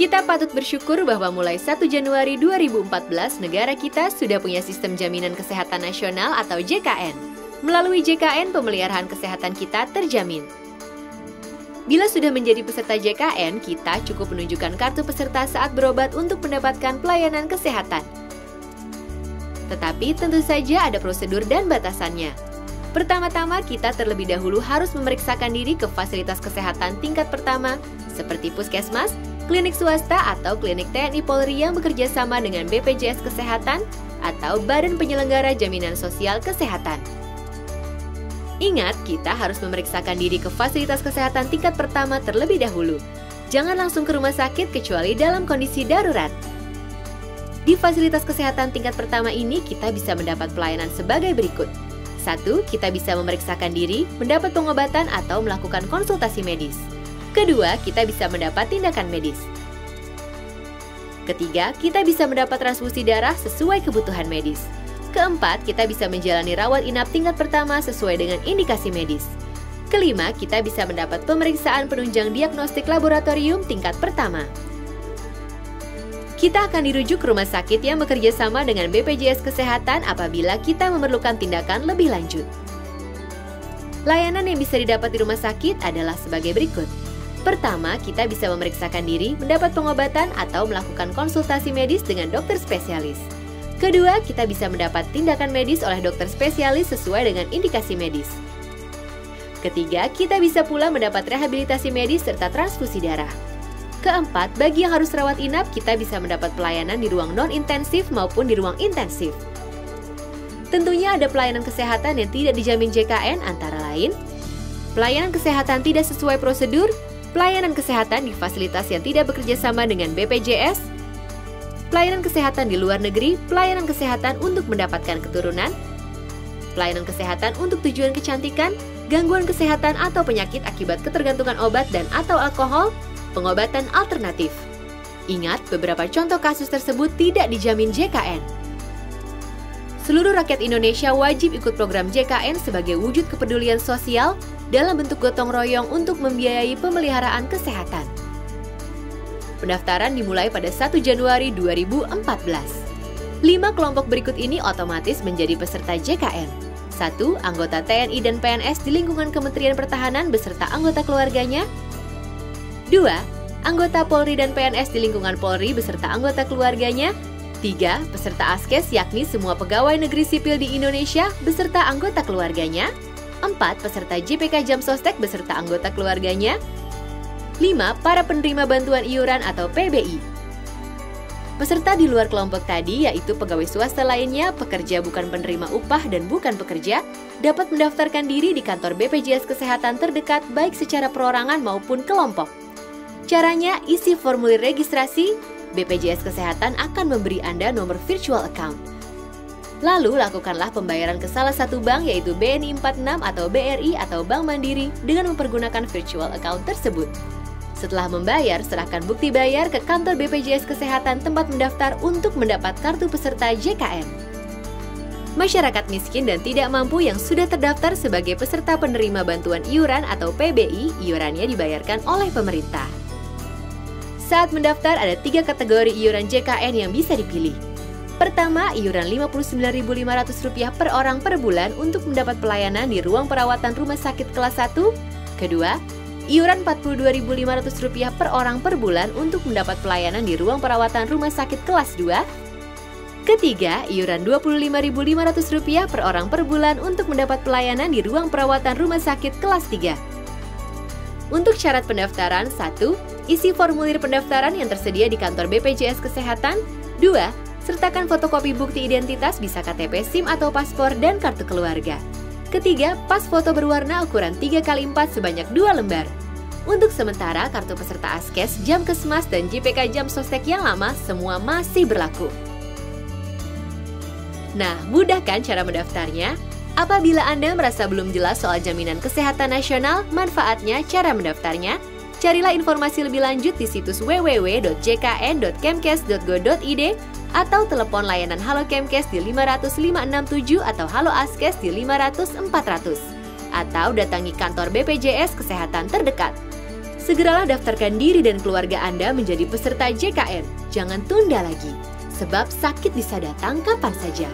Kita patut bersyukur bahwa mulai 1 Januari 2014, negara kita sudah punya Sistem Jaminan Kesehatan Nasional atau JKN. Melalui JKN, pemeliharaan kesehatan kita terjamin. Bila sudah menjadi peserta JKN, kita cukup menunjukkan kartu peserta saat berobat untuk mendapatkan pelayanan kesehatan. Tetapi tentu saja ada prosedur dan batasannya. Pertama-tama, kita terlebih dahulu harus memeriksakan diri ke fasilitas kesehatan tingkat pertama, seperti puskesmas, klinik swasta atau klinik TNI Polri yang bekerja sama dengan BPJS Kesehatan atau Badan Penyelenggara Jaminan Sosial Kesehatan. Ingat, kita harus memeriksakan diri ke fasilitas kesehatan tingkat pertama terlebih dahulu. Jangan langsung ke rumah sakit kecuali dalam kondisi darurat. Di fasilitas kesehatan tingkat pertama ini, kita bisa mendapat pelayanan sebagai berikut. 1. Kita bisa memeriksakan diri, mendapat pengobatan atau melakukan konsultasi medis. Kedua, kita bisa mendapat tindakan medis. Ketiga, kita bisa mendapat transfusi darah sesuai kebutuhan medis. Keempat, kita bisa menjalani rawat inap tingkat pertama sesuai dengan indikasi medis. Kelima, kita bisa mendapat pemeriksaan penunjang diagnostik laboratorium tingkat pertama. Kita akan dirujuk ke rumah sakit yang bekerja sama dengan BPJS Kesehatan apabila kita memerlukan tindakan lebih lanjut. Layanan yang bisa didapat di rumah sakit adalah sebagai berikut. Pertama, kita bisa memeriksakan diri, mendapat pengobatan, atau melakukan konsultasi medis dengan dokter spesialis. Kedua, kita bisa mendapat tindakan medis oleh dokter spesialis sesuai dengan indikasi medis. Ketiga, kita bisa pula mendapat rehabilitasi medis serta transfusi darah. Keempat, bagi yang harus rawat inap, kita bisa mendapat pelayanan di ruang non-intensif maupun di ruang intensif. Tentunya ada pelayanan kesehatan yang tidak dijamin JKN antara lain pelayanan kesehatan tidak sesuai prosedur, pelayanan kesehatan di fasilitas yang tidak bekerja sama dengan BPJS, pelayanan kesehatan di luar negeri, pelayanan kesehatan untuk mendapatkan keturunan, pelayanan kesehatan untuk tujuan kecantikan, gangguan kesehatan atau penyakit akibat ketergantungan obat dan atau alkohol, pengobatan alternatif. Ingat, beberapa contoh kasus tersebut tidak dijamin JKN. Seluruh rakyat Indonesia wajib ikut program JKN sebagai wujud kepedulian sosial dalam bentuk gotong royong untuk membiayai pemeliharaan kesehatan. Pendaftaran dimulai pada 1 Januari 2014. 5 kelompok berikut ini otomatis menjadi peserta JKN. 1. Anggota TNI dan PNS di lingkungan Kementerian Pertahanan beserta anggota keluarganya. 2. Anggota Polri dan PNS di lingkungan Polri beserta anggota keluarganya. 3. Peserta ASKES yakni semua pegawai negeri sipil di Indonesia beserta anggota keluarganya. 4. Peserta JPK Jamsostek beserta anggota keluarganya. 5. Para penerima bantuan iuran atau PBI. Peserta di luar kelompok tadi yaitu pegawai swasta lainnya, pekerja bukan penerima upah dan bukan pekerja, dapat mendaftarkan diri di kantor BPJS Kesehatan terdekat baik secara perorangan maupun kelompok. Caranya, isi formulir registrasi, BPJS Kesehatan akan memberi Anda nomor virtual account. Lalu, lakukanlah pembayaran ke salah satu bank yaitu BNI 46 atau BRI atau Bank Mandiri dengan mempergunakan virtual account tersebut. Setelah membayar, serahkan bukti bayar ke kantor BPJS Kesehatan tempat mendaftar untuk mendapat kartu peserta JKN. Masyarakat miskin dan tidak mampu yang sudah terdaftar sebagai peserta penerima bantuan iuran atau PBI, iurannya dibayarkan oleh pemerintah. Saat mendaftar ada 3 kategori iuran JKN yang bisa dipilih. Pertama, iuran Rp59.500 per orang per bulan untuk mendapat pelayanan di ruang perawatan rumah sakit kelas 1. Kedua, iuran Rp42.500 per orang per bulan untuk mendapat pelayanan di ruang perawatan rumah sakit kelas 2. Ketiga, iuran Rp25.500 per orang per bulan untuk mendapat pelayanan di ruang perawatan rumah sakit kelas 3. Untuk syarat pendaftaran, 1. Isi formulir pendaftaran yang tersedia di kantor BPJS Kesehatan. 2. Sertakan fotokopi bukti identitas bisa KTP, SIM atau paspor, dan kartu keluarga. Ketiga, pas foto berwarna ukuran 3x4 sebanyak 2 lembar. Untuk sementara, kartu peserta ASKES, Jamkesmas, dan JPK Jamsostek yang lama semua masih berlaku. Nah, mudah kan cara mendaftarnya? Apabila Anda merasa belum jelas soal jaminan kesehatan nasional, manfaatnya, cara mendaftarnya, carilah informasi lebih lanjut di situs www.jkn.kemkes.go.id atau telepon layanan Halo Kemkes di 500 567 atau Halo Askes di 500 400 atau datangi kantor BPJS Kesehatan terdekat. Segeralah daftarkan diri dan keluarga Anda menjadi peserta JKN. Jangan tunda lagi, sebab sakit bisa datang kapan saja.